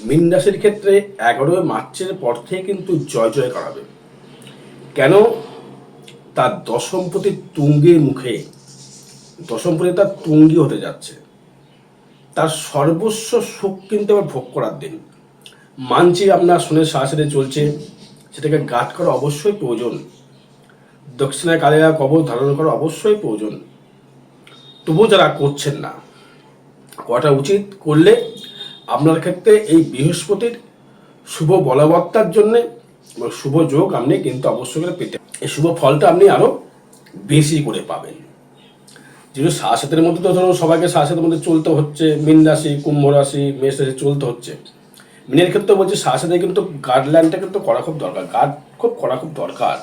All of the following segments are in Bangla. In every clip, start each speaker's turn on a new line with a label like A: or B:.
A: মীন রাশির ক্ষেত্রে 11 মার্চের পর থেকে কিন্তু জয় জয় করাবে। কেন? তার দশমপতি তুঙ্গের মুখে, দশমপতি তার তুঙ্গি হতে যাচ্ছে। তার সর্বস্ব সুখ কিন্তু আবার ভোগ করার দিন। মানছি আপনার শুনে সাথে চলছে, সেটাকে গাঢ় করা অবশ্যই প্রয়োজন। দক্ষিণায় কালেরা কবচ ধারণ করা অবশ্যই প্রয়োজন। তবুও যারা করছেন না, করাটা উচিত। করলে আপনার ক্ষেত্রে এই বৃহস্পতির শুভ বলবত্তার জন্যে এবং শুভ যোগ আপনি কিন্তু অবশ্যই করে পেতে, এই শুভ ফলটা আপনি আরও বেশি করে পাবেন। যেহেতু সাথের মধ্যে তো ধরুন সবাইকে সাথের মধ্যে চলতে হচ্ছে, মীন রাশি, কুম্ভ রাশি, মেষ রাশি চলতে হচ্ছে। মীনের ক্ষেত্রে বলছি সাথে কিন্তু গার্ডলাইনটা কিন্তু করা খুব দরকার, গার্ড করা খুব দরকার।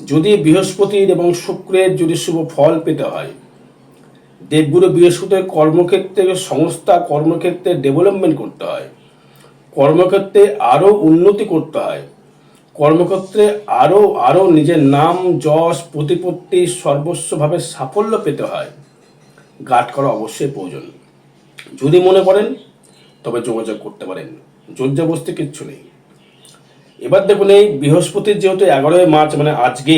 A: যদি বৃহস্পতির এবং শুক্রের যদি শুভ ফল পেতে হয়, দেবগুরু বৃহস্পতির কর্মক্ষেত্রে সংস্থা, কর্মক্ষেত্রে ডেভেলপমেন্ট করতে হয়, কর্মক্ষেত্রে আরও উন্নতি করতে হয়, কর্মক্ষেত্রে আরও নিজের নাম যশ প্রতিপত্তি সর্বস্বভাবে সাফল্য পেতে হয়, গার্ড করা অবশ্যই প্রয়োজন। যদি মনে করেন তবে যোগাযোগ করতে পারেন, জোরজবস্তি কিচ্ছু নেই। এবার দেখুন, এই বৃহস্পতির যেহেতু 11 মার্চ মানে আজকে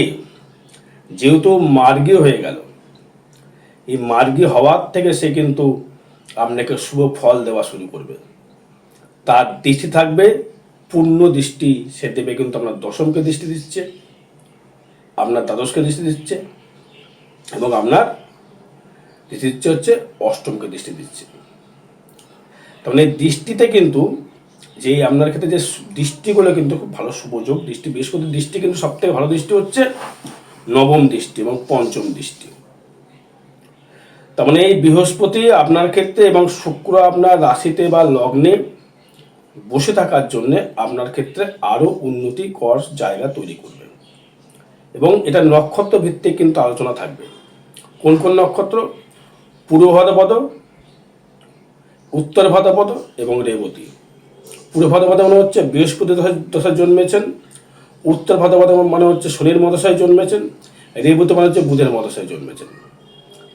A: যেহেতু মার্গী হয়ে গেল, এই মার্গী হওয়ার থেকে সে কিন্তু আপনাকে শুভ ফল দেওয়া শুরু করবে। তার দৃষ্টি থাকবে, পূর্ণ দৃষ্টি সে দেবে কিন্তু আপনার দশমকে দৃষ্টি দিচ্ছে, আপনার দ্বাদশকে দৃষ্টি দিচ্ছে এবং আপনার দৃষ্টি দিচ্ছে হচ্ছে অষ্টমকে দৃষ্টি দিচ্ছে। তার মানে দৃষ্টিতে কিন্তু যে আপনার ক্ষেত্রে যে দৃষ্টিগুলো কিন্তু খুব ভালো শুভযোগ দৃষ্টি। বৃহস্পতির দৃষ্টি কিন্তু সব থেকে ভালো দৃষ্টি হচ্ছে নবম দৃষ্টি এবং পঞ্চম দৃষ্টি। তার মানে এই বৃহস্পতি আপনার ক্ষেত্রে এবং শুক্র আপনার রাশিতে বা লগ্নে বসে থাকার জন্যে আপনার ক্ষেত্রে আরও উন্নতিকর জায়গা তৈরি করবে। এবং এটা নক্ষত্র ভিত্তিক কিন্তু আলোচনা থাকবে। কোন কোন নক্ষত্র? পূর্ব ভাদ্রপদ, উত্তর ভাদ্রপদ এবং রেবতী। পূর্ব ভাদ্রপদ মানে হচ্ছে বৃহস্পতি দশায় জন্মেছেন, উত্তর ভাদ্রপদ মানে হচ্ছে শনির মহাদশায় জন্মেছেন, রেবতী মানে হচ্ছে বুধের মহাদশায় জন্মেছেন।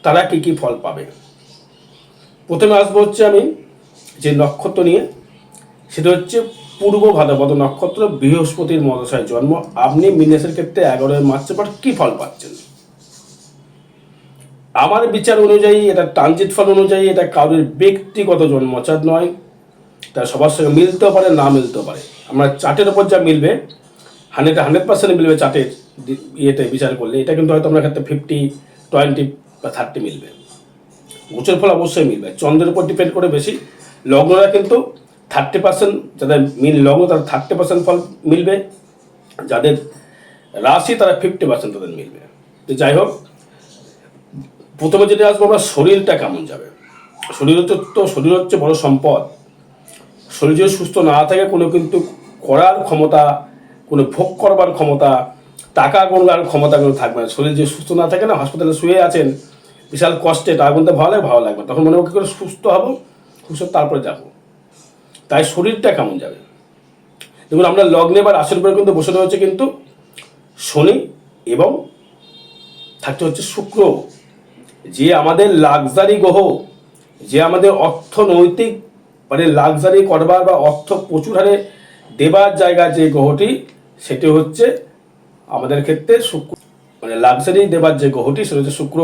A: তারা কি কি ফল পাবে? প্রথমে আসবো হচ্ছে আমি যে নক্ষত্র নিয়ে, সেটা হচ্ছে পূর্ব ভাদ্রপদ নক্ষত্র, বৃহস্পতির মহাদশায় জন্ম। আপনি মীন রাশির ক্ষেত্রে 11 মার্চের পর কি ফল পাচ্ছেন? আমার বিচার অনুযায়ী, এটা ট্রানজিট ফল অনুযায়ী, এটা কারোর ব্যক্তিগত জন্মচাঁদ নয়, তা সবার সঙ্গে মিলতেও পারে, না মিলতেও পারে। আমরা চার্টের ওপর যা মিলবে 100% মিলবে চার্টের ইয়েতে বিচার করলে। এটা কিন্তু হয়তো আপনার ক্ষেত্রে 50, 20 বা 30 মিলবে। গোচর ফল অবশ্যই মিলবে, চন্দ্রের উপর ডিপেন্ড করে বেশি। লগ্নরা কিন্তু 30%, যাদের মিল লগ্ন তাদের 30% ফল মিলবে, যাদের রাশি তারা 50% তাদের মিলবে। তো যাই হোক, প্রথমে যেটা আসবো আমরা শরীরটা কেমন যাবে। শরীর হচ্ছে বড় সম্পদ। শরীর যদি সুস্থ না থাকে কোনো কিন্তু করার ক্ষমতা, কোনো ভোগ করবার ক্ষমতা, টাকা গোনার ক্ষমতা কোনো থাকবে না। শরীর যদি সুস্থ না থাকে না, হাসপাতালে শুয়ে আছেন বিশাল কষ্টে, টাকা গুনতে ভালো লাগবে, তখন মনে কী করে সুস্থ হবো, সুস্থ তারপরে যাবো। তাই শরীরটা কেমন যাবে? দেখুন, আমরা লগ্নে বা রাশির উপরে কিন্তু বসে রয়েছে কিন্তু শনি এবং থাকতে হচ্ছে শুক্র, যে আমাদের লাক্সারি গ্রহ, যে আমাদের অর্থনৈতিক মানে লাক্সারি করবার বা অর্থ প্রচুর হারে দেবার জায়গা যে গ্রহটি, সেটি হচ্ছে আমাদের ক্ষেত্রে শুক্র। মানে লাক্সারি দেবার যে গ্রহটি সেটা হচ্ছে শুক্র।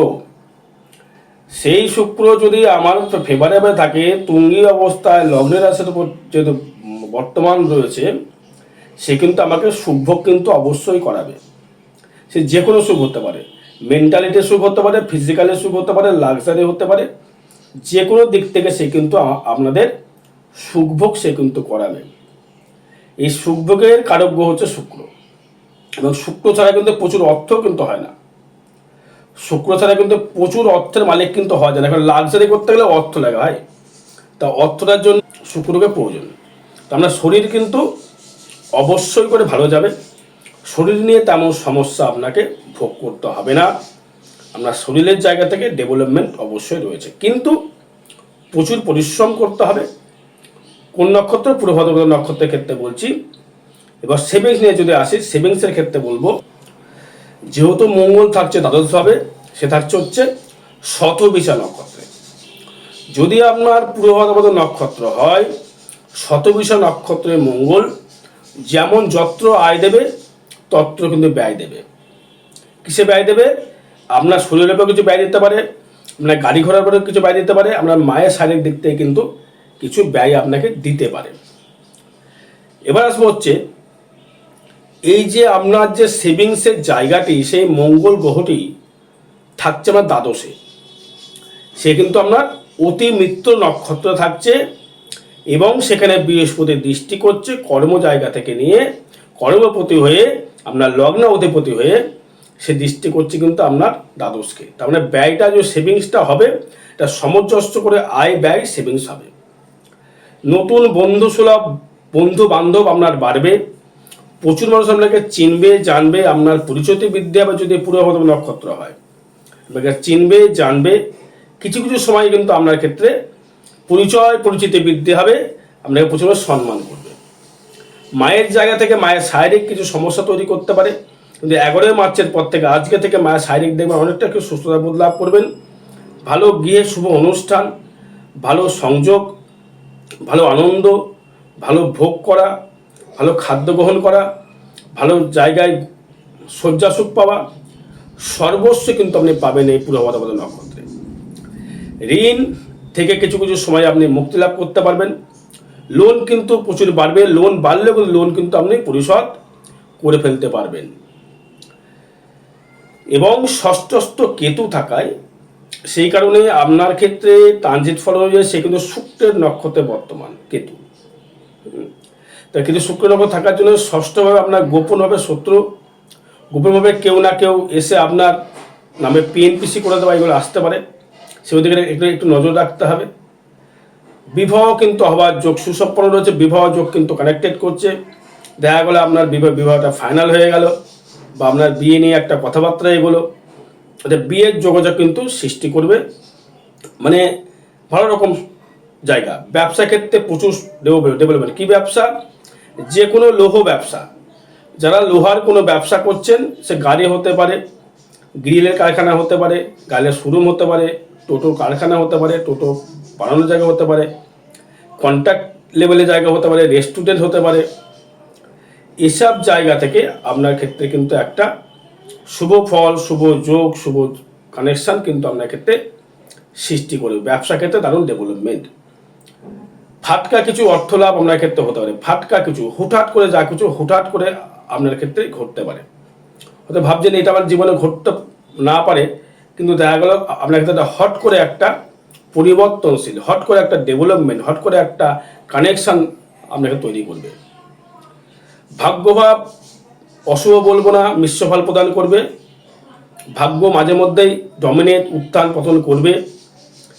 A: সেই শুক্র যদি আমার ফেভারেবল থাকে, তুঙ্গি অবস্থায় লগ্নের রাশির উপর যেহেতু বর্তমান রয়েছে, সে কিন্তু আমাকে সুখভোগ কিন্তু অবশ্যই করাবে। সে যে কোনো সুখ হতে পারে, মেন্টালিটির সুখ হতে পারে, ফিজিক্যালের সুখ হতে পারে, লাক্সারি হতে পারে, যে কোনো দিক থেকে সে কিন্তু আপনাদের সুখভোগ সে কিন্তু করাবে। এই সুখভোগের কারক গ্রহ হচ্ছে শুক্র, এবং শুক্র ছাড়া কিন্তু প্রচুর অর্থ কিন্তু হয় না। শুক্র ছাড়া কিন্তু প্রচুর অর্থের মালিক কিন্তু হওয়া যায় না। এখন লাক্সারি করতে গেলে অর্থ লাগে হয়, তা অর্থটার জন্য শুক্রকে প্রয়োজন। তা আপনার শরীর কিন্তু অবশ্যই করে ভালো যাবে। শরীর নিয়ে তেমন সমস্যা আপনাকে ভোগ করতে হবে না। আপনার শরীরের জায়গা থেকে ডেভেলপমেন্ট অবশ্যই রয়েছে, কিন্তু প্রচুর পরিশ্রম করতে হবে। কোন নক্ষত্র? পূর্ব ভাদ্রপদ নক্ষত্রের ক্ষেত্রে বলছি। এবার সেভিংস নিয়ে যদি আসি, সেভিংসের ক্ষেত্রে বলবো, যেহেতু মঙ্গল থাকছে দ্বাদশভাবে, সে থাকছে হচ্ছে শতবিশা নক্ষত্রে। যদি আপনার পূর্ব ভাদ্রপদ নক্ষত্র হয়, শতবিষা নক্ষত্রে মঙ্গল যেমন যত্র আয় দেবে তত্র কিন্তু ব্যয় দেবে। কিসে ব্যয় দেবে? আপনার শরীরের উপর কিছু ব্যয় দিতে পারে, আপনার গাড়ি ঘোড়ার উপরে কিছু ব্যয় দিতে পারে, আপনার মায়ের শারীরিক দিক থেকে কিন্তু কিছু ব্যয় আপনাকে দিতে পারে। এবার আসবো হচ্ছে এই যে আপনার যে সেভিংসের জায়গাটি, সেই মঙ্গল গ্রহটি থাকছে আমার দ্বাদশে, সে কিন্তু আপনার অতি মিত্র নক্ষত্র থাকছে এবং সেখানে বৃহস্পতি দৃষ্টি করছে কর্ম জায়গা থেকে নিয়ে কর্মপতি হয়ে আপনার লগ্ন অধিপতি হয়ে সে দৃষ্টি করছে কিন্তু আপনার দ্বাদশকে। তার মানে ব্যয়টা যে সেভিংসটা হবে এটা সামঞ্জস্য করে আয় ব্যয় সেভিংস হবে। নতুন বন্ধুসুলভ বন্ধু বান্ধব আপনার বাড়বে, প্রচুর মানুষ আপনাকে চিনবে জানবে, আপনার পরিচিতি বৃদ্ধি হবে যদি পূর্বভাদ্র নক্ষত্র হয়, আপনাকে চিনবে জানবে। কিছু কিছু সময় কিন্তু আপনার ক্ষেত্রে পরিচয় পরিচিতি বৃদ্ধি হবে, আপনাকে প্রচুর সম্মান করবে। মায়ের জায়গা থেকে মায়ের শারীরিক কিছু সমস্যা তৈরি করতে পারে, কিন্তু 11 মার্চের পর থেকে আজকে থেকে মায়ের শারীরিক দেখবেন অনেকটা একটু সুস্থতা বোধ লাভ করবেন। ভালো গৃহে শুভ অনুষ্ঠান, ভালো সংযোগ, ভালো আনন্দ, ভালো ভোগ করা, ভালো খাদ্য গ্রহণ করা, ভালো জায়গায় শয্যা সুখ পাওয়া, সর্বস্ব কিন্তু আপনি পাবেন এই পূর্বভাদ্র নক্ষত্রে। ঋণ থেকে কিছু কিছু সময় আপনি মুক্তি লাভ করতে পারবেন। লোন কিন্তু প্রচুর বাড়বে, লোন বাড়লে লোন কিন্তু আপনি পরিশোধ করে ফেলতে পারবেন। এবং ষষ্ঠস্থ কেতু থাকায় সেই কারণে আপনার ক্ষেত্রে ট্রানজিট ফল অনুযায়ী সে কিন্তু শুক্রের নক্ষত্রে বর্তমান কেতু। তা কিন্তু শুক্র নক্ষত্র থাকার জন্য ষষ্ঠভাবে আপনার গোপনভাবে শত্রু, গোপনভাবে কেউ না কেউ এসে আপনার নামে পিএনপিসি করে দেওয়া এগুলো আসতে পারে, সেদিকে একটু নজর রাখতে হবে। বিবাহ কিন্তু হওয়ার যোগ সুসম্পন্ন রয়েছে, বিবাহ যোগ কিন্তু কানেক্টেড করছে। দেখা গেলো আপনার বিবাহটা ফাইনাল হয়ে গেল বা আপনার বিয়ে নিয়ে একটা কথাবার্তা এগুলো, এটা বিয়ের যোগাযোগ কিন্তু সৃষ্টি করবে, মানে ভালো রকম জায়গা। ব্যবসা ক্ষেত্রে প্রচুর ডেভেলপমেন্ট। কী ব্যবসা? যে কোনো লৌহ ব্যবসা, যারা লোহার কোনো ব্যবসা করছেন, সে গাড়ি হতে পারে, গ্রিলের কারখানা হতে পারে, গাড়ির শোরুম হতে পারে, টোটো কারখানা হতে পারে, টোটো বানানোর জায়গা হতে পারে, কন্ট্রাক্ট লেভেলের জায়গা হতে পারে, রেস্টুরেন্ট হতে পারে, এসব জায়গা থেকে আপনার ক্ষেত্রে কিন্তু একটা শুভ ফল, শুভ যোগ, শুভ কানেকশান কিন্তু আপনার ক্ষেত্রে সৃষ্টি করবে। ব্যবসা ক্ষেত্রে দারুণ ডেভেলপমেন্ট। ফাটকা কিছু অর্থ লাভ আপনার ক্ষেত্রে হতে পারে, ফাটকা কিছু হুটহাট করে যা কিছু হুটহাট করে আপনার ক্ষেত্রে ঘটতে পারে। হয়তো ভাবছেন এটা আমার জীবনে ঘটতে না পারে, কিন্তু দেখা গেল আপনার ক্ষেত্রে হট করে একটা পরিবর্তনশীল, হট করে একটা ডেভেলপমেন্ট, হট করে একটা কানেকশান আপনাকে তৈরি করবে। ভাগ্যভাব অশুভ বলবো না, মিশ্র ফল প্রদান করবে। ভাগ্য মাঝে মধ্যেই ডমিনেট, উত্থান পতন করবে।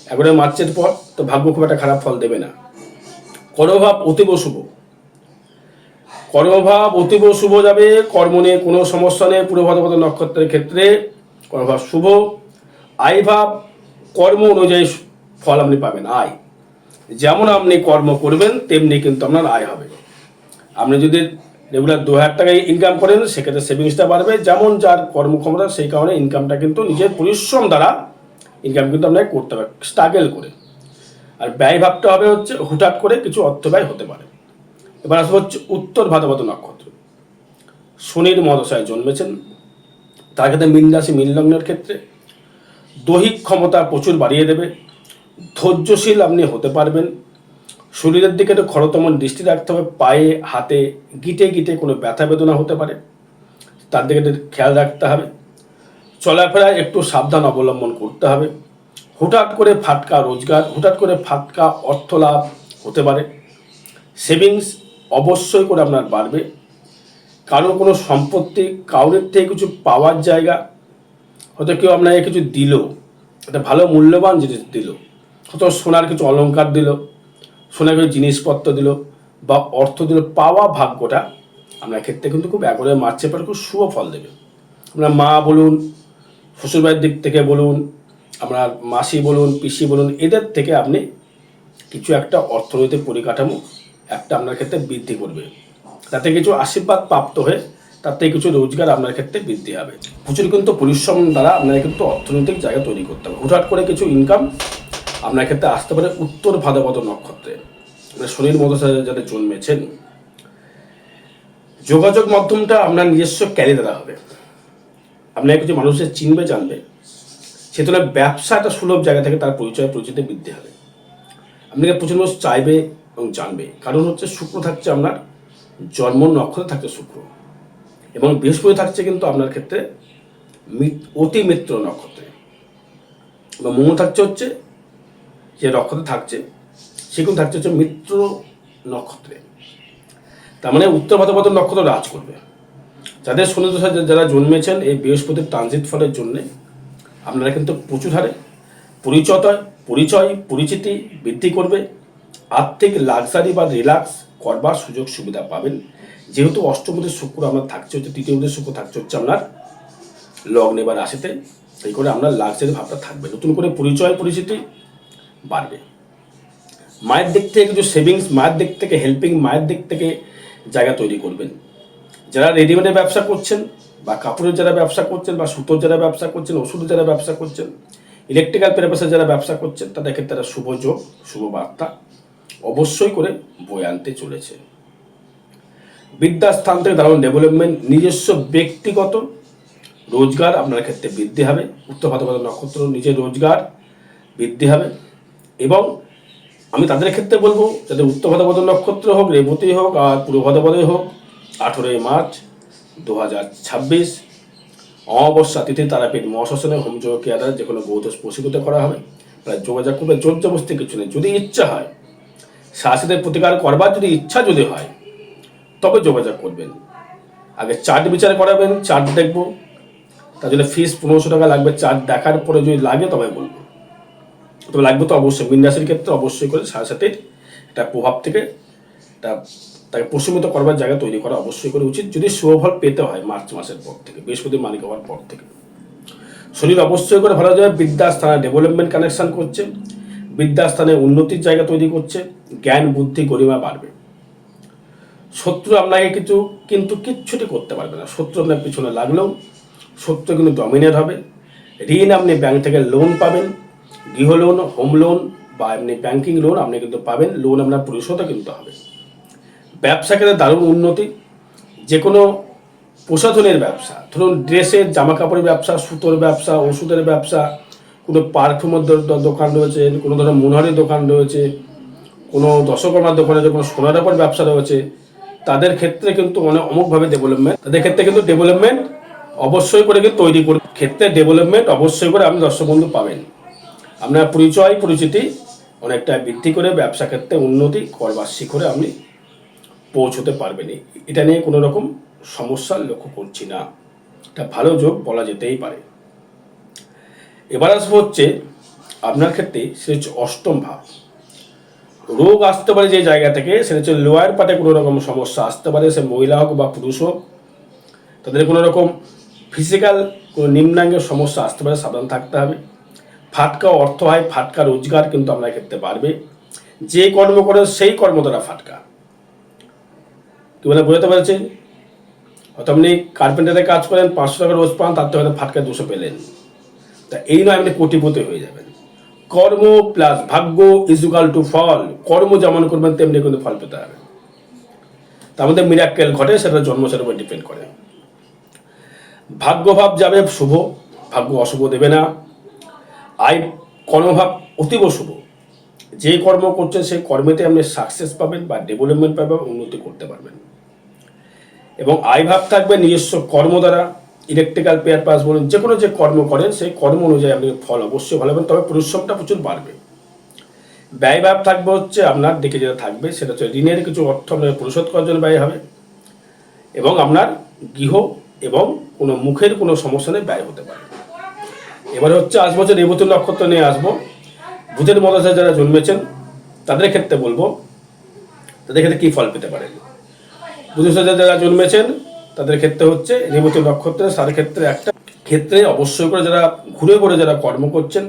A: 11 মার্চের পর তো ভাগ্য খুব একটা খারাপ ফল দেবে না। কর্মভাব অতীব শুভ, কর্মভাব অতীব শুভ যাবে। কর্ম নিয়ে কোনো সমস্যা নেই পূর্বভাদ্র নক্ষত্রের ক্ষেত্রে, কর্মভাব শুভ। আয়ভাব কর্ম অনুযায়ী ফল আপনি পাবেন। আয় যেমন আপনি কর্ম করবেন তেমনি কিন্তু আপনার আয় হবে। আপনি যদি রেগুলার 2000 টাকা ইনকাম করেন, সেক্ষেত্রে সেভিংসটা বাড়বে। যেমন যার কর্মক্ষমতা সেই কারণে ইনকামটা কিন্তু নিজের পরিশ্রম দ্বারা ইনকাম কিন্তু আপনাকে করতে হবে, স্ট্রাগল করে। আর ব্যয় ভাবটা হবে হচ্ছে হুটহাট করে কিছু অর্থ ব্যয় হতে পারে। এবার আসবো হচ্ছে উত্তর ভাদ্রপদ নক্ষত্র। শনির মহাদশায় জন্মেছেন, তার ক্ষেত্রে মীন রাশি মীন লগ্নের ক্ষেত্রে দৈহিক ক্ষমতা প্রচুর বাড়িয়ে দেবে। ধৈর্যশীল আপনি হতে পারবেন। শরীরের দিকে একটু খরতমন দৃষ্টি রাখতে হবে। পায়ে হাতে গিটে গিটে কোনো ব্যথা বেদনা হতে পারে, তার দিকে খেয়াল রাখতে হবে। চলাফেরায় একটু সাবধান অবলম্বন করতে হবে। হুটহাট করে ফাটকা রোজগার, হুটহাট করে ফাটকা অর্থ লাভ হতে পারে। সেভিংস অবশ্যই করে আপনার বাড়বে। কারোর কোনো সম্পত্তি, কাউরের থেকে কিছু পাওয়ার জায়গা, হয়তো কেউ আপনাকে কিছু দিল, একটা ভালো মূল্যবান জিনিস দিল, হয়তো সোনার কিছু অলংকার দিল, সোনার কিছু জিনিসপত্র দিল বা অর্থ দিল, পাওয়া ভাগ্যটা আপনার ক্ষেত্রে কিন্তু খুব 11 মার্চের পরে খুব শুভ ফল দেবে। আপনার মা বলুন, শ্বশুরবাড়ির দিক থেকে বলুন, আপনার মাসি বলুন, পিসি বলুন, এদের থেকে আপনি কিছু একটা অর্থনৈতিক পরিকাঠামো একটা আপনার ক্ষেত্রে বৃদ্ধি করবে। তাতে কিছু আশীর্বাদ প্রাপ্ত হয়ে তার থেকে কিছু রোজগার আপনার ক্ষেত্রে বৃদ্ধি হবে। প্রচুর কিন্তু পরিশ্রম দ্বারা আপনাকে কিন্তু অর্থনৈতিক জায়গা তৈরি করতে হবে। হুটহাট করে কিছু ইনকাম আপনার ক্ষেত্রে আসতে পারে উত্তর ভাদ্রপদ নক্ষত্রে। শনির মহাদশায় যারা জন্মেছেন, যোগাযোগ মাধ্যমটা আপনার নিজস্ব ক্যারি দ্বারা হবে। আপনার কিছু মানুষের চিনবে, জানবে, সে তুলনায় ব্যবসাটা সুলভ জায়গা থেকে তার পরিচয় পরিচিতি বৃদ্ধি হবে। আপনাকে প্রচুর মানুষ চাইবে এবং জানবে, কারণ হচ্ছে শুক্র থাকছে আপনার জন্ম নক্ষত্রে থাকছে শুক্র, এবং বৃহস্পতি থাকছে কিন্তু আপনার ক্ষেত্রে অতি মিত্র নক্ষত্রে, বা মঙ্গল থাকছে হচ্ছে যে নক্ষত্রে থাকছে সেগুলো থাকছে হচ্ছে মিত্র নক্ষত্রে। তার মানে উত্তর ভাদ্রপদ নক্ষত্র রাজ করবে। যাদের শনি দশা যারা জন্মেছেন, এই বৃহস্পতির ট্রানজিট ফলের জন্যে আপনারা কিন্তু প্রচুর হারে পরিচয় পরিচিতি বৃদ্ধি করবে, আর্থিক লাক্সারি বা রিল্যাক্স করবার সুযোগ সুবিধা পাবেন। যেহেতু অষ্টমপতি শুক্র আপনার থাকছে হচ্ছে, তৃতীয়পতি শুক্র থাকছে হচ্ছে আপনার লগ্নে বা রাশিতে, এই করে আপনার লাক্সারি ভাবটা থাকবে, নতুন করে পরিচয় পরিচিতি বাড়বে। মায়ের দিক থেকে কিছু সেভিংস, মায়ের দিক থেকে হেল্পিং, মায়ের দিক থেকে জায়গা তৈরি করবেন। যারা রেডিমেডের ব্যবসা করছেন, বা কাপড়ের যারা ব্যবসা করছেন, বা সুতোর যারা ব্যবসা করছেন, ওষুধের যারা ব্যবসা করছেন, ইলেকট্রিক্যাল পেপারসের যারা ব্যবসা করছেন, তাদের ক্ষেত্রে তারা শুভ যোগ, শুভ বার্তা অবশ্যই করে বয়ে আনতে চলেছে। বিদ্যাস্থান থেকে দারুণ ডেভেলপমেন্ট, নিজস্ব ব্যক্তিগত রোজগার আপনার ক্ষেত্রে বৃদ্ধি হবে। উত্তর ভাদ্রপদ নক্ষত্র নিজের রোজগার বৃদ্ধি হবে। এবং আমি তাদের ক্ষেত্রে বলবো, যাদের উত্তর ভাদ্রপদ নক্ষত্র হোক, রেবতী হোক, আর পূর্ব ভাদ্রপদে হোক, 18 মার্চ 2026 অমাবস্যা তিথি তারাপীঠ মহাশ্মশানে হোমযোগ ক্রিয়া দ্বারা যে কোনো বৌদ্ধ প্রশিক্ষিত করা হবে। প্রায় যোগাযোগ করবে, জোর জবস্তি কিছু নেই। যদি ইচ্ছা হয়, শাসিতের প্রতিকার করবার যদি ইচ্ছা যদি হয়, তবে যোগাযোগ করবেন। আগে চার্ট বিচার করাবেন, চার্ট দেখবো, তার জন্য ফিস 1500 টাকা লাগবে। চার্ট দেখার পরে যদি লাগে তবে বলবো, তবে লাগবে তো অবশ্যই। মীন রাশির ক্ষেত্রে অবশ্যই করে শাসিতের একটা প্রভাব থেকে তাকে প্রশমিত করবার জায়গা তৈরি করা অবশ্যই করে উচিত, যদি শুভফল পেতে হয় মার্চ মাসের পর থেকে, বৃহস্পতি মালিক হওয়ার পর থেকে। শরীর অবশ্যই করে ভালো যাবে। বিদ্যাস্থানে ডেভেলপমেন্ট কানেকশন করছে, বিদ্যাস্থানে উন্নতির জায়গা তৈরি করছে, জ্ঞান বুদ্ধি গরিমা বাড়বে। শত্রু আপনাকে কিন্তু কিচ্ছুটি করতে পারবে না। শত্রু আপনার পিছনে লাগলেও শত্রু কিন্তু ডমিনেট হবে। ঋণ আপনি ব্যাংক থেকে লোন পাবেন, গৃহ লোন, হোম লোন বা এমনি ব্যাংকিং লোন আপনি কিন্তু পাবেন। লোন আপনার পরিশোধও কিন্তু হবে। ব্যবসা ক্ষেত্রে দারুণ উন্নতি। যে কোনো প্রসাধনের ব্যবসা, ধরুন ড্রেসের, জামা কাপড়ের ব্যবসা, সুতোর ব্যবসা, ওষুধের ব্যবসা, কোনো পারফিউমের দোকান রয়েছে, কোনো ধরনের মনোহারির দোকান রয়েছে, কোনো দশকর্মার দোকান রয়েছে, কোনো সোনার উপর ব্যবসা রয়েছে, তাদের ক্ষেত্রে কিন্তু অমুকভাবে ডেভেলপমেন্ট, তাদের ক্ষেত্রে কিন্তু ডেভেলপমেন্ট অবশ্যই করে কিন্তু তৈরি করবে। ক্ষেত্রে ডেভেলপমেন্ট অবশ্যই করে আপনি দর্শক বন্ধু পাবেন। আপনার পরিচয় পরিচিতি অনেকটা বৃদ্ধি করে ব্যবসা ক্ষেত্রে উন্নতি করবার শিখরে আপনি পৌঁছতে পারবেন। এটা নিয়ে কোনো রকম সমস্যা লক্ষ্য করছি না, এটা ভালো যোগ বলা যেতেই পারে। এবার আসবো হচ্ছে আপনার ক্ষেত্রে, সেটা হচ্ছে অষ্টম ভাব। রোগ আসতে পারে যে জায়গা থেকে, সেটা হচ্ছে লোয়ার পার্টে কোনো রকম সমস্যা আসতে পারে, সে মহিলা হোক বা পুরুষ হোক, তাদের কোনো রকম ফিজিক্যাল কোনো নিম্নাঙ্গের সমস্যা আসতে পারে, সাবধান থাকতে হবে। ফাটকা অর্থ হয়, ফাটকা রোজগার কিন্তু আপনার ক্ষেত্রে বাড়বে। যে কর্ম করেন সেই কর্ম দ্বারা ফাটকা, কি বলে বোঝাতে পারছেন? হয়তো আপনি কার্পেন্টারের কাজ করেন, 500 টাকা রোজ পান, তার তো হয়তো ফাটকায় 200 পেলেন। তা এই নয় আপনি কোটিপতি হয়ে যাবেন। কর্ম প্লাস ভাগ্য ইজুকাল টু ফল। কর্ম যেমন করবেন তেমনি কিন্তু ফল পেতে হবে। তার মধ্যে মিরাক্কেল ঘটে, সেটা জন্মসার উপর ডিপেন্ড করে। ভাগ্যভাব যাবে শুভ, ভাগ্য অশুভ দেবে না। কর্মভাব অতীব শুভ। যে কর্ম করছেন সেই কর্মেতে আপনি সাকসেস পাবেন বা ডেভেলপমেন্ট পাবেন, উন্নতি করতে পারবেন। এবং ভাব থাকবে নিজস্ব কর্ম দ্বারা, ইলেকট্রিক্যাল পেয়ার পাস বলুন, যে কোনো যে কর্ম করেন সেই কর্ম অনুযায়ী আপনি ফল অবশ্যই ভালো হবেন, তবে পরিশ্রমটা প্রচুর বাড়বে। ব্যয়ভাব থাকবে হচ্ছে আপনার দিকে যেটা থাকবে, সেটা হচ্ছে ঋণের কিছু অর্থ আপনার পরিশোধ করার জন্য ব্যয় হবে, এবং আপনার গৃহ এবং কোনো মুখের কোনো সমস্যা নিয়ে ব্যয় হতে পারে। এবারে হচ্ছে আসবো হচ্ছে রেবতী নক্ষত্র নিয়ে আসবো। বুধের মহাদশায় যারা জন্মেছেন তাদের ক্ষেত্রে বলবো, তাদের ক্ষেত্রে কী ফল পেতে পারেন। বুধের সাথে যারা জন্মেছেন তাদের ক্ষেত্রে হচ্ছে রেবতী নক্ষত্রে, তার ক্ষেত্রে একটা ক্ষেত্রে অবশ্যই করে যারা ঘুরে ঘুরে যারা কর্ম করছেন,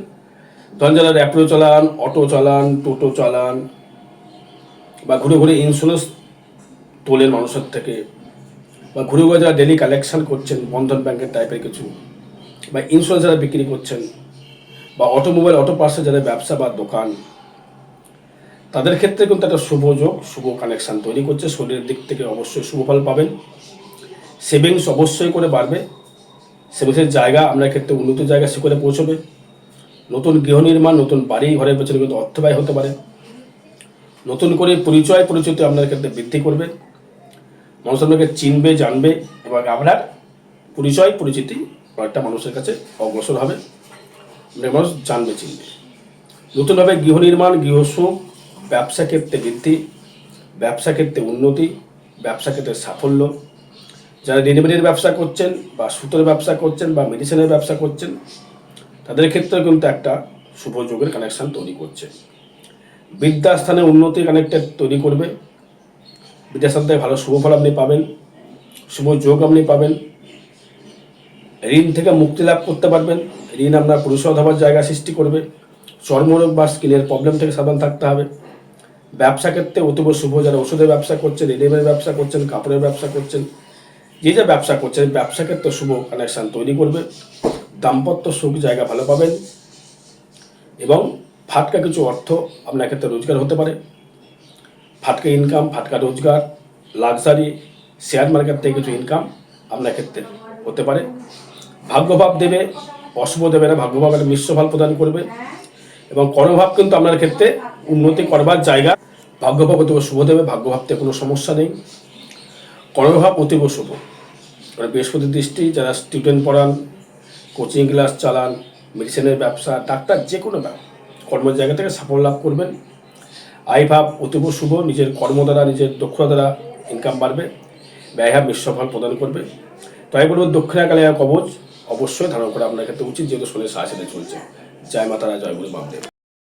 A: ধরেন যারা র্যাপিডো চালান, অটো চালান, টোটো চালান, বা ঘুরে ঘুরে ইন্স্যুরেন্স তোলেন মানুষের থেকে, বা ঘুরে ঘুরে যারা ডেলি কালেকশন করছেন বন্ধন ব্যাংকের টাইপের কিছু, বা ইন্স্যুরেন্স যারা বিক্রি করছেন, বা অটোমোবাইল অটো পার্টসের যারা ব্যবসা বা দোকান, তাদের ক্ষেত্রে কিন্তু একটা শুভ যোগ, শুভ কানেকশান তৈরি করছে। শরীরের দিক থেকে অবশ্যই শুভ ফল পাবেন। সেভিংস অবশ্যই করে বাড়বে। সেভিংসের জায়গা আপনার ক্ষেত্রে উন্নত জায়গা শিখরে পৌঁছবে। নতুন গৃহ নির্মাণ, নতুন বাড়ি ঘরের পেছনে কিন্তু অর্থ ব্যয় হতে পারে। নতুন করে পরিচিতি আপনার ক্ষেত্রে বৃদ্ধি করবে। মানুষ আপনাকে চিনবে, জানবে এবং আপনার পরিচিতি একটা মানুষের কাছে অগ্রসর হবে। মানুষ জানবে, চিনবে। নতুনভাবে গৃহ নির্মাণ, গৃহসুখ, ব্যবসা ক্ষেত্রে বৃদ্ধি, ব্যবসা ক্ষেত্রে উন্নতি, ব্যবসা ক্ষেত্রে সাফল্য। যারা রেডিমেডের ব্যবসা করছেন বা সুতোর ব্যবসা করছেন বা মেডিসিনের ব্যবসা করছেন, তাদের ক্ষেত্রে কিন্তু একটা শুভ যোগের কানেকশান তৈরি করছে। বিদ্যাস্থানে উন্নতি কানেক্টেড তৈরি করবে। বিদ্যাস্থান থেকে ভালো শুভ ফল আপনি পাবেন, শুভ যোগ আপনি পাবেন। ঋণ থেকে মুক্তি লাভ করতে পারবেন। ঋণ আপনার পরিশোধ হওয়ার জায়গা সৃষ্টি করবে। চর্মরোগ বা স্কিনের প্রবলেম থেকে সাবধান থাকতে হবে। ব্যবসা ক্ষেত্রে অতীব শুভ। যারা ওষুধের ব্যবসা করছেন, রেডিমেডের ব্যবসা করছেন, কাপড়ের ব্যবসা করছেন, যে ব্যবসা করছেন, ব্যবসা ক্ষেত্রে শুভ কানেকশান তৈরি করবে। দাম্পত্য সুখ জায়গা ভালো পাবেন এবং ফাটকা কিছু অর্থ আপনার ক্ষেত্রে রোজগার হতে পারে। ফাটকা ইনকাম, ফাটকা রোজগার, লাক্সারি, শেয়ার মার্কেট থেকে কিছু ইনকাম আপনার ক্ষেত্রে হতে পারে। ভাগ্যভাব দেবে, অশুভ দেবে না। ভাগ্যভাব একটা মিশ্র ফল প্রদান করবে এবং কর্মভাব কিন্তু আপনার ক্ষেত্রে উন্নতি করবার জায়গা। ভাগ্যভাব অতীব শুভ দেবে। ভাগ্যভাবতে কোনো সমস্যা নেই। কর্মভাব অতীব শুভ। বৃহস্পতির দৃষ্টি। যারা স্টুডেন্ট পড়ান, কোচিং ক্লাস চালান, মেডিসিনের ব্যবসা, ডাক্তার, যে কোনো কর্মের জায়গা থেকে সাফল্য লাভ করবেন। আয়ভাব অতীব শুভ। নিজের কর্ম দ্বারা, নিজের দক্ষতা দ্বারা ইনকাম বাড়বে। ব্যয়ভাব মিশ্র ফল প্রদান করবে। তাই বলব দক্ষিণাকালী কবচ অবশ্যই ধারণ করা আপনার ক্ষেত্রে উচিত, যেহেতু শরীরের সাহায্যে চলছে। জয় মাতারা, জয় গুরু বামদেব।